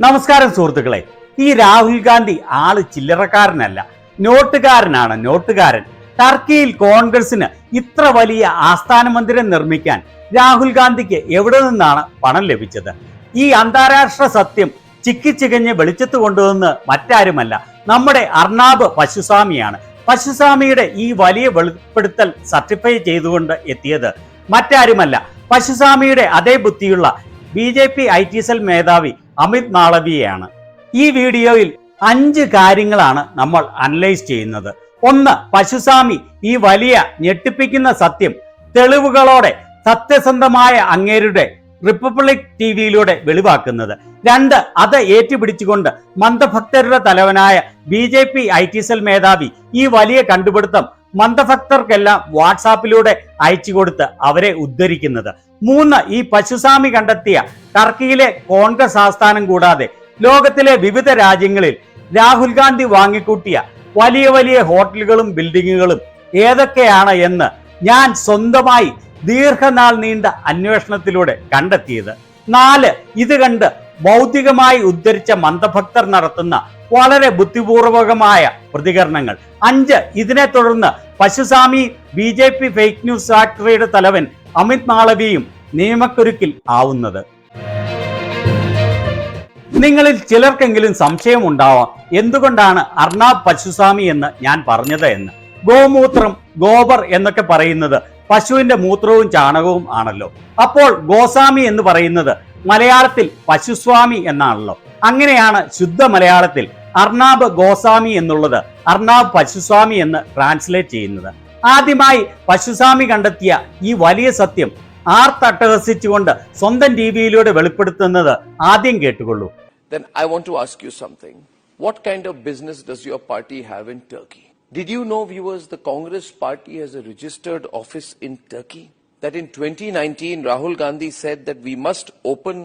നമസ്കാരം സുഹൃത്തുക്കളെ. ഈ രാഹുൽ ഗാന്ധി ആള് ചില്ലറക്കാരനല്ല, നോട്ടുകാരനാണ്, നോട്ടുകാരൻ. ടർക്കിയിൽ കോൺഗ്രസിന് ഇത്ര വലിയ ആസ്ഥാന മന്ദിരം നിർമ്മിക്കാൻ രാഹുൽ ഗാന്ധിക്ക് എവിടെ നിന്നാണ് പണം ലഭിച്ചത്? ഈ അന്താരാഷ്ട്ര സത്യം ചിക്കിച്ചികഞ്ഞ് വെളിച്ചത്ത് കൊണ്ടുവന്ന് മറ്റാരുമല്ല, നമ്മുടെ അർണാബ് പശുസ്വാമിയാണ്. പശുസ്വാമിയുടെ ഈ വലിയ വെളിപ്പെടുത്തൽ സർട്ടിഫൈ ചെയ്തുകൊണ്ട് എത്തിയത് മറ്റാരുമല്ല, പശുസ്വാമിയുടെ അതേ ബുദ്ധിയുള്ള BJP IT സെൽ മേധാവി അമിത് മാളവിയയാണ്. ഈ വീഡിയോയിൽ 5 കാര്യങ്ങളാണ് നമ്മൾ അനലൈസ് ചെയ്യുന്നത്. 1. പശുസ്വാമി ഈ വലിയ ഞെട്ടിപ്പിക്കുന്ന സത്യം തെളിവുകളോടെ സത്യസന്ധമായ അങ്ങേരുടെ റിപ്പബ്ലിക് TVയിലൂടെ വെളിവാക്കുന്നത്. 2. അത് ഏറ്റുപിടിച്ചുകൊണ്ട് മന്ദഭക്തരുടെ തലവനായ BJP IT സെൽ മേധാവി ഈ വലിയ കണ്ടുപിടുത്തം മന്ദഭക്തർക്കെല്ലാം വാട്സാപ്പിലൂടെ അയച്ചു കൊടുത്ത് അവരെ ഉദ്ധരിക്കുന്നത്. 3. ഈ പശുസ്വാമി കണ്ടെത്തിയ ടർക്കിയിലെ കോൺഗ്രസ് ആസ്ഥാനം കൂടാതെ ലോകത്തിലെ വിവിധ രാജ്യങ്ങളിൽ രാഹുൽ ഗാന്ധി വാങ്ങിക്കൂട്ടിയ വലിയ വലിയ ഹോട്ടലുകളും ബിൽഡിങ്ങുകളും ഏതൊക്കെയാണ് എന്ന് ഞാൻ സ്വന്തമായി ദീർഘനാൾ നീണ്ട അന്വേഷണത്തിലൂടെ കണ്ടെത്തിയത്. 4. ഇത് കണ്ട് ഭൗതികമായി ഉദ്ധരിച്ച മന്ദഭക്തർ നടത്തുന്ന വളരെ ബുദ്ധിപൂർവകമായ പ്രതികരണങ്ങൾ. 5. ഇതിനെ തുടർന്ന് പശുസ്വാമി BJP ഫേക്ക് ന്യൂസ് ഫാക്ടറിയുടെ തലവൻ അമിത് മാളവിയും നിയമക്കുരുക്കിൽ ആവുന്നത്. നിങ്ങളിൽ ചിലർക്കെങ്കിലും സംശയം ഉണ്ടാവാം, എന്തുകൊണ്ടാണ് അർണാബ് പശുസ്വാമി എന്ന് ഞാൻ പറഞ്ഞത് എന്ന്. ഗോമൂത്രം, ഗോബർ എന്നൊക്കെ പറയുന്നത് പശുവിന്റെ മൂത്രവും ചാണകവും ആണല്ലോ. അപ്പോൾ ഗോസ്വാമി എന്ന് പറയുന്നത് മലയാളത്തിൽ പശുസ്വാമി എന്നാണല്ലോ. അങ്ങനെയാണ് ശുദ്ധ മലയാളത്തിൽ അർണാബ് ഗോസ്വാമി എന്നുള്ളത് അർണാബ് പശുസ്വാമി എന്ന് ട്രാൻസ്ലേറ്റ് ചെയ്യുന്നത്. ആദ്യമായി പശുസ്വാമി കണ്ടെത്തിയ ഈ വലിയ സത്യം ആർത്തട്ടഹസിച്ചുകൊണ്ട് സ്വന്തം TVയിലൂടെ വെളിപ്പെടുത്തുന്നത് ആദ്യം കേട്ടുകൊള്ളൂ. Then I want to ask you something. What kind of business does your party have in Turkey? Did you know, viewers, the Congress party has a registered office in Turkey? That in 2019, Rahul Gandhi said that we must open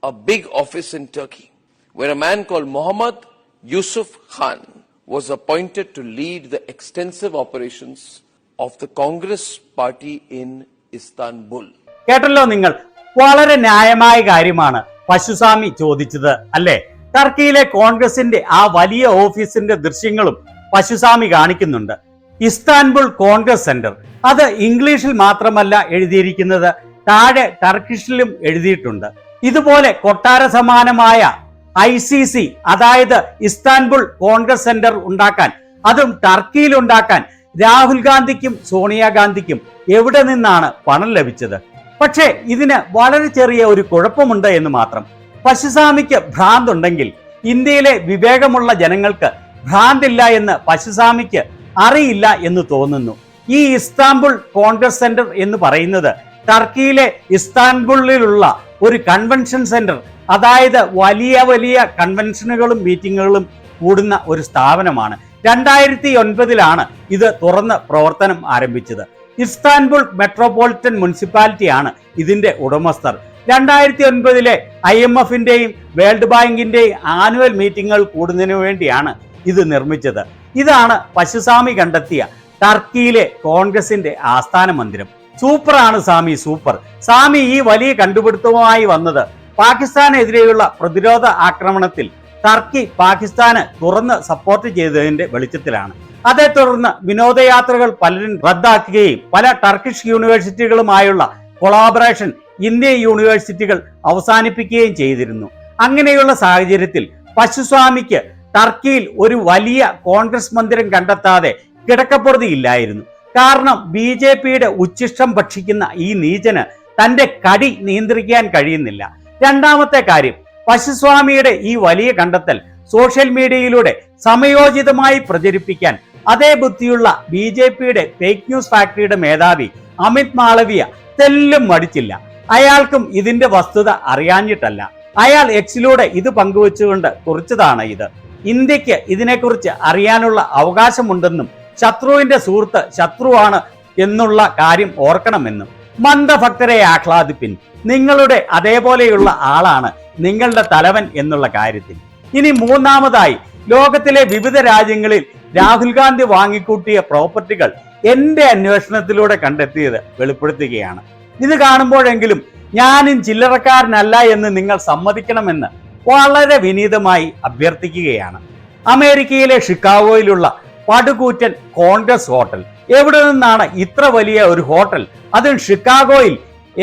a big office in Turkey, where a man called Mohammad Yusuf Khan was appointed to lead the extensive operations of the Congress party in Istanbul. കേട്ടല്ലോ നിങ്ങൾ, വളരെ ന്യായമായ കാര്യമാണ് പശുസ്വാമി ചോദിച്ചത് അല്ലേ? ടർക്കിയിലെ കോൺഗ്രസിന്റെ ആ വലിയ ഓഫീസിന്റെ ദൃശ്യങ്ങളും പശുസ്വാമി കാണിക്കുന്നുണ്ട്. ഇസ്താൻബുൾ കോൺഗ്രസ് സെന്റർ, അത് ഇംഗ്ലീഷിൽ മാത്രമല്ല എഴുതിയിരിക്കുന്നത്, താഴെ ടർക്കിഷിലും എഴുതിയിട്ടുണ്ട്. ഇതുപോലെ കൊട്ടാര സമാനമായ ICC, അതായത് ഇസ്താൻബുൾ കോൺഗ്രസ് സെന്റർ ഉണ്ടാക്കാൻ, അതും ടർക്കിയിൽ ഉണ്ടാക്കാൻ രാഹുൽ ഗാന്ധിക്കും സോണിയാഗാന്ധിക്കും എവിടെ നിന്നാണ് പണം ലഭിച്ചത്? പക്ഷേ ഇതിന് വളരെ ചെറിയ ഒരു കുഴപ്പമുണ്ട് എന്ന് മാത്രം. പശുസ്വാമിക്ക് ഭ്രാന്തുണ്ടെങ്കിൽ ഇന്ത്യയിലെ വിവേകമുള്ള ജനങ്ങൾക്ക് ഭ്രാന്തില്ല എന്ന് പശുസ്വാമിക്ക് അറിയില്ല എന്ന് തോന്നുന്നു. ഈ ഇസ്താംബുൾ കോൺഗ്രസ് സെന്റർ എന്ന് പറയുന്നത് ടർക്കിയിലെ ഇസ്താൻബുളിലുള്ള ഒരു കൺവെൻഷൻ സെന്റർ, അതായത് വലിയ വലിയ കൺവെൻഷനുകളും മീറ്റിങ്ങുകളും കൂടുന്ന ഒരു സ്ഥാപനമാണ്. 2009 ഇത് തുറന്ന് പ്രവർത്തനം ആരംഭിച്ചത്. ഇസ്താൻബുൾ മെട്രോപൊളിറ്റൻ മുനിസിപ്പാലിറ്റിയാണ് ഇതിന്റെ ഉടമസ്ഥർ. 2009 IMFന്റെയും വേൾഡ് ബാങ്കിന്റെയും ആനുവൽ മീറ്റിങ്ങുകൾ കൂടുന്നതിനു വേണ്ടിയാണ് ഇത് നിർമ്മിച്ചത്. ഇതാണ് പശുസ്വാമി കണ്ടെത്തിയ ടർക്കിയിലെ കോൺഗ്രസിന്റെ ആസ്ഥാന മന്ദിരം. സൂപ്പറാണ് സ്വാമി, സൂപ്പർ. സ്വാമി ഈ വലിയ കണ്ടുപിടുത്തവുമായി വന്നത് പാകിസ്ഥാനെതിരെയുള്ള പ്രതിരോധ ആക്രമണത്തിൽ ടർക്കി പാകിസ്ഥാന് തുറന്ന് സപ്പോർട്ട് ചെയ്തതിന്റെ വെളിച്ചത്തിലാണ്. അതേ തുടർന്ന് വിനോദയാത്രകൾ പലരും റദ്ദാക്കുകയും പല ടർക്കിഷ് യൂണിവേഴ്സിറ്റികളുമായുള്ള കൊളാബറേഷൻ ഇന്ത്യൻ യൂണിവേഴ്സിറ്റികൾ അവസാനിപ്പിക്കുകയും ചെയ്തിരുന്നു. അങ്ങനെയുള്ള സാഹചര്യത്തിൽ പശുസ്വാമിക്ക് ടർക്കിയിൽ ഒരു വലിയ കോൺഗ്രസ് മന്ദിരം കണ്ടെത്താതെ കിടക്കപ്പുറതിയില്ലായിരുന്നു. കാരണം BJPയുടെ ഉച്ഛിഷ്ടം ഭക്ഷിക്കുന്ന ഈ നീചന് തന്റെ കടി നിയന്ത്രിക്കാൻ കഴിയുന്നില്ല. രണ്ടാമത്തെ കാര്യം, പശുസ്വാമിയുടെ ഈ വലിയ കണ്ടെത്തൽ സോഷ്യൽ മീഡിയയിലൂടെ സമയോചിതമായി പ്രചരിപ്പിക്കാൻ അതേ ബുദ്ധിയുള്ള BJPയുടെ ഫേക്ക് ന്യൂസ് ഫാക്ടറിയുടെ മേധാവി അമിത് മാളവിയ തെല്ലും മടിച്ചില്ല. അയാൾക്കും ഇതിന്റെ വസ്തുത അറിയാഞ്ഞിട്ടല്ല, അയാൾ Xലൂടെ ഇത് പങ്കുവെച്ചുകൊണ്ട് കുറിച്ചതാണ് ഇത്. ഇന്ത്യക്ക് ഇതിനെക്കുറിച്ച് അറിയാനുള്ള അവകാശമുണ്ടെന്നും ശത്രുവിന്റെ സുഹൃത്ത് ശത്രുവാണ് എന്നുള്ള കാര്യം ഓർക്കണമെന്നും. മന്ദഭക്തരെ ആഹ്ലാദിപ്പിൻ, നിങ്ങളുടെ അതേപോലെയുള്ള ആളാണ് നിങ്ങളുടെ തലവൻ എന്നുള്ള കാര്യത്തിൽ. ഇനി മൂന്നാമതായി, ലോകത്തിലെ വിവിധ രാജ്യങ്ങളിൽ രാഹുൽ ഗാന്ധി വാങ്ങിക്കൂട്ടിയ പ്രോപ്പർട്ടികൾ എന്റെ അന്വേഷണത്തിലൂടെ കണ്ടെത്തിയത് വെളിപ്പെടുത്തുകയാണ്. ഇത് കാണുമ്പോഴെങ്കിലും ഞാനും ചില്ലറക്കാരനല്ല എന്ന് നിങ്ങൾ സമ്മതിക്കണമെന്ന് വളരെ വിനീതമായി അഭ്യർത്ഥിക്കുകയാണ്. അമേരിക്കയിലെ ഷിക്കാഗോയിലുള്ള പടുകൂറ്റൻ കോൺഗ്രസ് ഹോട്ടൽ, എവിടെ നിന്നാണ് ഇത്ര വലിയ ഒരു ഹോട്ടൽ, അതും ഷിക്കാഗോയിൽ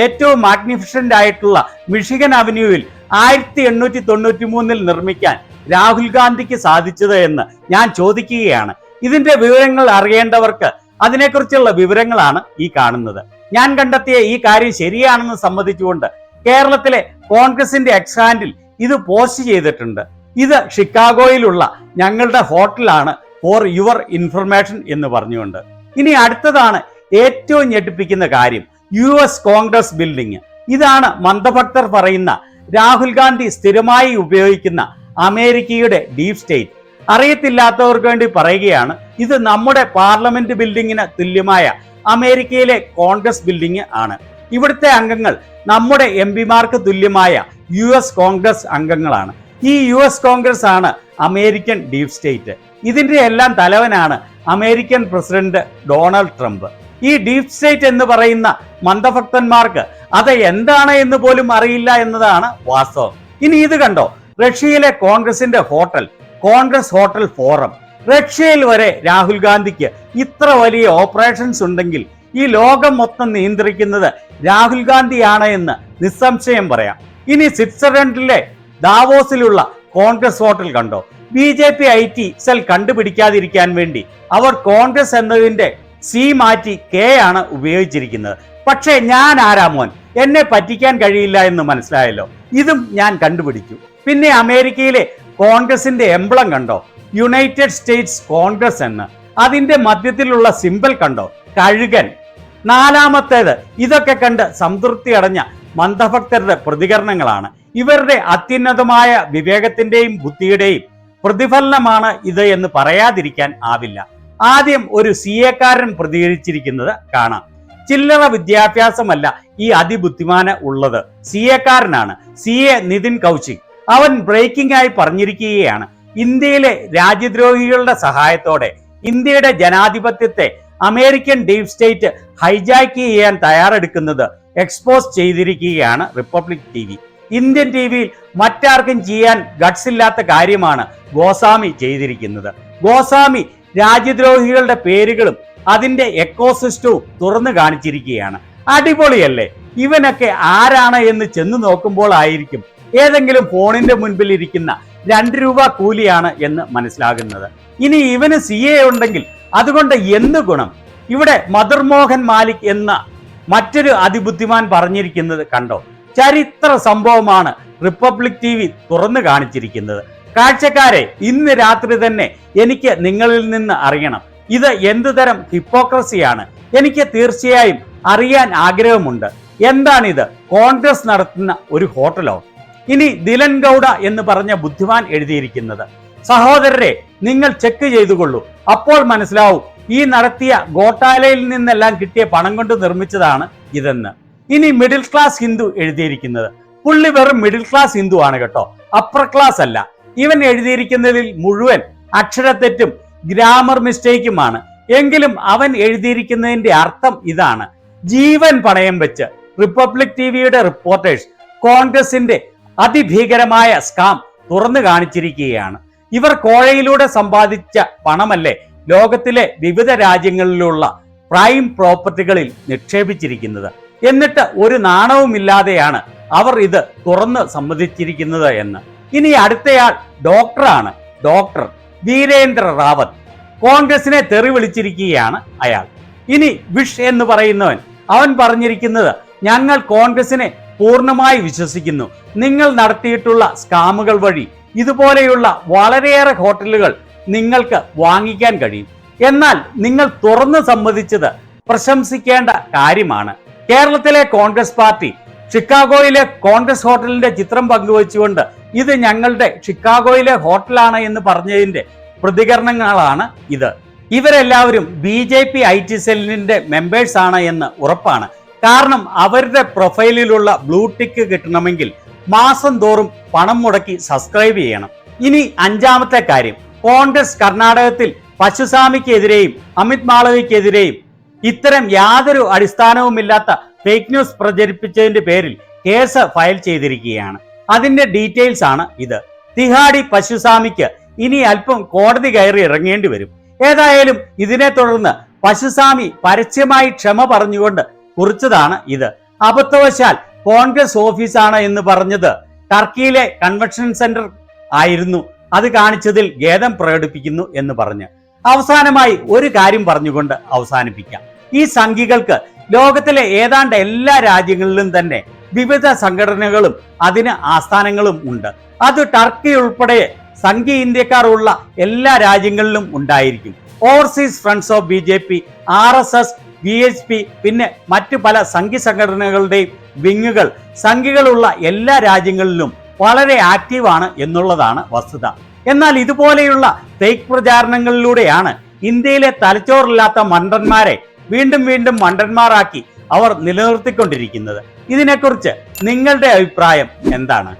ഏറ്റവും മാഗ്നിഫിഷ്യന്റ് ആയിട്ടുള്ള മിഷിഗൻ അവന്യൂവിൽ 1893 നിർമ്മിക്കാൻ രാഹുൽ ഗാന്ധിക്ക് സാധിച്ചത് എന്ന് ഞാൻ ചോദിക്കുകയാണ്. ഇതിന്റെ വിവരങ്ങൾ അറിയേണ്ടവർക്ക് അതിനെക്കുറിച്ചുള്ള വിവരങ്ങളാണ് ഈ കാണുന്നത്. ഞാൻ കണ്ടെത്തിയ ഈ കാര്യം ശരിയാണെന്ന് സമ്മതിച്ചുകൊണ്ട് കേരളത്തിലെ കോൺഗ്രസിന്റെ എക്സ് ഹാൻഡിൽ ഇത് പോസ്റ്റ് ചെയ്തിട്ടുണ്ട്. ഇത് ഷിക്കാഗോയിലുള്ള ഞങ്ങളുടെ ഹോട്ടലാണ്, ഫോർ യുവർ ഇൻഫർമേഷൻ എന്ന് പറഞ്ഞുകൊണ്ട്. ഇനി അടുത്തതാണ് ഏറ്റവും ഞെട്ടിപ്പിക്കുന്ന കാര്യം, US കോൺഗ്രസ് ബിൽഡിംഗ്. ഇതാണ് മന്ദഭക്തർ പറയുന്ന രാഹുൽ ഗാന്ധി സ്ഥിരമായി ഉപയോഗിക്കുന്ന അമേരിക്കയുടെ ഡീപ് സ്റ്റേറ്റ്. അറിയത്തില്ലാത്തവർക്ക് വേണ്ടി പറയുകയാണ്, ഇത് നമ്മുടെ പാർലമെന്റ് ബിൽഡിങ്ങിന് തുല്യമായ അമേരിക്കയിലെ കോൺഗ്രസ് ബിൽഡിംഗ് ആണ്. ഇവിടുത്തെ അംഗങ്ങൾ നമ്മുടെ MP-മാർക്ക് തുല്യമായ US കോൺഗ്രസ് അംഗങ്ങളാണ്. ഈ US കോൺഗ്രസ് ആണ് അമേരിക്കൻ ഡീപ് സ്റ്റേറ്റ്. ഇതിന്റെ എല്ലാം തലവനാണ് അമേരിക്കൻ പ്രസിഡന്റ് ഡൊണാൾഡ് ട്രംപ്. ഈ ഡീപ് സ്റ്റേറ്റ് എന്ന് പറയുന്ന മന്ദഭക്തന്മാർക്ക് അത് എന്താണ് എന്ന് പോലും അറിയില്ല എന്നതാണ് വാസ്തവം. ഇനി ഇത് കണ്ടോ, റഷ്യയിലെ കോൺഗ്രസിന്റെ ഹോട്ടൽ, കോൺഗ്രസ് ഹോട്ടൽ ഫോറം. റഷ്യയിൽ വരെ രാഹുൽ ഗാന്ധിക്ക് ഇത്ര വലിയ ഓപ്പറേഷൻസ് ഉണ്ടെങ്കിൽ ഈ ലോകം മൊത്തം നിയന്ത്രിക്കുന്നത് രാഹുൽ ഗാന്ധിയാണ് എന്ന് നിസ്സംശയം പറയാം. ഇനി സ്വിറ്റ്സർലൻഡിലെ ദാവോസിലുള്ള കോൺഗ്രസ് ഹോട്ടൽ കണ്ടോ, BJP IT സെൽ കണ്ടുപിടിക്കാതിരിക്കാൻ വേണ്ടി അവർ കോൺഗ്രസ് എന്നതിന്റെ C മാറ്റി K ആണ് ഉപയോഗിച്ചിരിക്കുന്നത്. പക്ഷേ ഞാൻ ആരാമോൻ, എന്നെ പറ്റിക്കാൻ കഴിയില്ല എന്ന് മനസ്സിലായല്ലോ. ഇതും ഞാൻ കണ്ടുപിടിച്ചു. പിന്നെ അമേരിക്കയിലെ കോൺഗ്രസിന്റെ എംബ്ലം കണ്ടോ, യുണൈറ്റഡ് സ്റ്റേറ്റ്സ് കോൺഗ്രസ് എന്ന്. അതിന്റെ മധ്യത്തിലുള്ള സിംബൽ കണ്ടോ, കഴുകൻ. നാലാമത്തേത്, ഇതൊക്കെ കണ്ട് സംതൃപ്തി അടഞ്ഞ മന്ദഭക്തരുടെ പ്രതികരണങ്ങളാണ്. ഇവരുടെ അത്യുന്നതമായ വിവേകത്തിന്റെയും ബുദ്ധിയുടെയും പ്രതിഫലനമാണ് ഇത് എന്ന് പറയാതിരിക്കാൻ ആവില്ല. ആദ്യം ഒരു CA-കാരൻ പ്രതികരിച്ചിരിക്കുന്നത് കാണാം. ചില്ലറ വിദ്യാഭ്യാസമല്ല ഈ അതിബുദ്ധിമാന ഉള്ളത്, CA-കാരനാണ്. CA നിതിൻ കൗശിക്. അവൻ ബ്രേക്കിംഗ് ആയി പറഞ്ഞിരിക്കുകയാണ്, ഇന്ത്യയിലെ രാജ്യദ്രോഹികളുടെ സഹായത്തോടെ ഇന്ത്യയുടെ ജനാധിപത്യത്തെ അമേരിക്കൻ ഡീപ് സ്റ്റേറ്റ് ഹൈജാക്ക് ചെയ്യാൻ തയ്യാറെടുക്കുന്നത് എക്സ്പോസ് ചെയ്തിരിക്കുകയാണ് റിപ്പബ്ലിക് TV. ഇന്ത്യൻ TVയിൽ മറ്റാർക്കും ചെയ്യാൻ ഗട്സ് ഇല്ലാത്ത കാര്യമാണ് ഗോസ്വാമി ചെയ്തിരിക്കുന്നത്. ഗോസ്വാമി രാജ്യദ്രോഹികളുടെ പേരുകളും അതിന്റെ എക്കോസിസ്റ്റവും തുറന്നു കാണിച്ചിരിക്കുകയാണ്. അടിപൊളിയല്ലേ? ഇവനൊക്കെ ആരാണ് എന്ന് ചെന്ന് നോക്കുമ്പോൾ ആയിരിക്കും ഏതെങ്കിലും ഫോണിന്റെ മുൻപിൽ ഇരിക്കുന്ന 2 രൂപ കൂലിയാണ് എന്ന് മനസ്സിലാകുന്നത്. ഇനി ഇവന് CA ഉണ്ടെങ്കിൽ അതുകൊണ്ട് എന്ത് ഗുണം? ഇവിടെ മദർമോഹൻ മാലിക് എന്ന മറ്റൊരു അതിബുദ്ധിമാൻ പറഞ്ഞിരിക്കുന്നത് കണ്ടോ, ചരിത്ര സംഭവമാണ് റിപ്പബ്ലിക് TV തുറന്നു കാണിച്ചിരിക്കുന്നത്. കാഴ്ചക്കാരെ, ഇന്ന് രാത്രി തന്നെ എനിക്ക് നിങ്ങളിൽ നിന്ന് അറിയണം, ഇത് എന്തുതരം ഹിപ്പോക്രസിയാണ്. എനിക്ക് തീർച്ചയായും അറിയാൻ ആഗ്രഹമുണ്ട്. എന്താണിത്? കോൺഗ്രസ് നടത്തുന്ന ഒരു ഹോട്ടലോ? ഇനി ദിലൻ ഗൗഡ എന്ന് പറഞ്ഞ ബുദ്ധിമാൻ എഴുതിയിരിക്കുന്നത്, സഹോദരരെ നിങ്ങൾ ചെക്ക് ചെയ്തുകൊള്ളൂ, അപ്പോൾ മനസ്സിലാവും ഈ നടത്തിയ ഗോട്ടാലയിൽ നിന്നെല്ലാം കിട്ടിയ പണം കൊണ്ട് നിർമ്മിച്ചതാണ് ഇതെന്ന്. ഇനി മിഡിൽ ക്ലാസ് ഹിന്ദു എഴുതിയിരിക്കുന്നത്, പുള്ളി വെറും മിഡിൽ ക്ലാസ് ഹിന്ദു ആണ് കേട്ടോ, അപ്പർ ക്ലാസ് അല്ല. ഇവൻ എഴുതിയിരിക്കുന്നതിൽ മുഴുവൻ അക്ഷരത്തെറ്റും ഗ്രാമർ മിസ്റ്റേക്കുമാണ്. എങ്കിലും അവൻ എഴുതിയിരിക്കുന്നതിന്റെ അർത്ഥം ഇതാണ്: ജീവൻ പണയം വെച്ച് റിപ്പബ്ലിക് TVയുടെ റിപ്പോർട്ടേഴ്സ് കോൺഗ്രസിന്റെ അതിഭീകരമായ സ്കാം തുറന്നു കാണിച്ചിരിക്കുകയാണ്. ഇവർ കോഴയിലൂടെ സമ്പാദിച്ച പണമല്ലേ ലോകത്തിലെ വിവിധ രാജ്യങ്ങളിലുള്ള പ്രൈം പ്രോപ്പർട്ടികളിൽ നിക്ഷേപിച്ചിരിക്കുന്നത്. എന്നിട്ട് ഒരു നാണവുമില്ലാതെയാണ് അവർ ഇത് തുറന്ന് സമ്മതിച്ചിരിക്കുന്നത് എന്ന്. ഇനി അടുത്തയാൾ ഡോക്ടറാണ്, ഡോക്ടർ വീരേന്ദ്ര റാവത്ത്. കോൺഗ്രസിനെ തെറി വിളിച്ചിരിക്കുകയാണ് അയാൾ. ഇനി വിഷ് എന്ന് പറയുന്നവൻ, അവൻ പറഞ്ഞിരിക്കുന്നത്, ഞങ്ങൾ കോൺഗ്രസിനെ പൂർണ്ണമായി വിശ്വസിക്കുന്നു. നിങ്ങൾ നടത്തിയിട്ടുള്ള സ്കാമുകൾ വഴി ഇതുപോലെയുള്ള വളരെയേറെ ഹോട്ടലുകൾ നിങ്ങൾക്ക് വാങ്ങിക്കാൻ കഴിയും. എന്നാൽ നിങ്ങൾ തുറന്ന് സമ്മതിച്ചത് പ്രശംസിക്കേണ്ട കാര്യമാണ്. കേരളത്തിലെ കോൺഗ്രസ് പാർട്ടി ഷിക്കാഗോയിലെ കോൺഗ്രസ് ഹോട്ടലിന്റെ ചിത്രം പങ്കുവച്ചുകൊണ്ട് ഇത് ഞങ്ങളുടെ ഷിക്കാഗോയിലെ ഹോട്ടലാണ് എന്ന് പറഞ്ഞതിന്റെ പ്രതികരണങ്ങളാണ് ഇത്. ഇവരെല്ലാവരും BJP IT സെല്ലിന്റെ മെമ്പേഴ്സ് ആണ് എന്ന് ഉറപ്പാണ്. കാരണം അവരുടെ പ്രൊഫൈലിലുള്ള ബ്ലൂ ടിക്ക് കിട്ടണമെങ്കിൽ മാസം തോറും പണം മുടക്കി സബ്സ്ക്രൈബ് ചെയ്യണം. ഇനി അഞ്ചാമത്തെ കാര്യം, കോൺഗ്രസ് കർണാടകത്തിൽ പശുസ്വാമിക്കെതിരെയും അമിത് മാളവിക്കെതിരെയും ഇത്തരം യാതൊരു അടിസ്ഥാനവുമില്ലാത്ത ഫേക്ക് ന്യൂസ് പ്രചരിപ്പിച്ചതിന്റെ പേരിൽ കേസ് ഫയൽ ചെയ്തിരിക്കുകയാണ്. അതിന്റെ ഡീറ്റെയിൽസ് ആണ് ഇത്. തിഹാടി പശുസ്വാമിക്ക് ഇനി അല്പം കോടതി കയറി ഇറങ്ങേണ്ടി വരും. ഏതായാലും ഇതിനെ തുടർന്ന് പശുസ്വാമി പരസ്യമായി ക്ഷമ പറഞ്ഞുകൊണ്ട് കുറിച്ചതാണ് ഇത്. അബദ്ധവശാൽ കോൺഗ്രസ് ഓഫീസാണ് എന്ന് പറഞ്ഞത് ടർക്കിയിലെ കൺവെൻഷൻ സെന്റർ ആയിരുന്നു, അത് കാണിച്ചതിൽ ഖേദം പ്രകടിപ്പിക്കുന്നു എന്ന് പറഞ്ഞ് അവസാനമായി ഒരു കാര്യം പറഞ്ഞുകൊണ്ട് അവസാനിപ്പിക്കാം. ഈ സംഘികൾക്ക് ലോകത്തിലെ ഏതാണ്ട് എല്ലാ രാജ്യങ്ങളിലും തന്നെ വിവിധ സംഘടനകളും അതിന് ആസ്ഥാനങ്ങളും ഉണ്ട്. അത് ടർക്കി ഉൾപ്പെടെ സംഘി ഇന്ത്യക്കാർ ഉള്ള എല്ലാ രാജ്യങ്ങളിലും ഉണ്ടായിരിക്കും. Overseas friends of BJP, RSS, VHP, പിന്നെ മറ്റു പല സംഘി സംഘടനകളുടെയും വിങ്ങുകൾ സംഘികളുള്ള എല്ലാ രാജ്യങ്ങളിലും വളരെ ആക്റ്റീവാണ് എന്നുള്ളതാണ് വസ്തുത. എന്നാൽ ഇതുപോലെയുള്ള ഫേക്ക് പ്രചാരണങ്ങളിലൂടെയാണ് ഇന്ത്യയിലെ തലച്ചോറില്ലാത്ത മണ്ടന്മാരെ വീണ്ടും വീണ്ടും മണ്ടന്മാരാക്കി അവർ നിലനിർത്തിക്കൊണ്ടിരിക്കുന്നത്. ഇതിനെക്കുറിച്ച് നിങ്ങളുടെ അഭിപ്രായം എന്താണ്?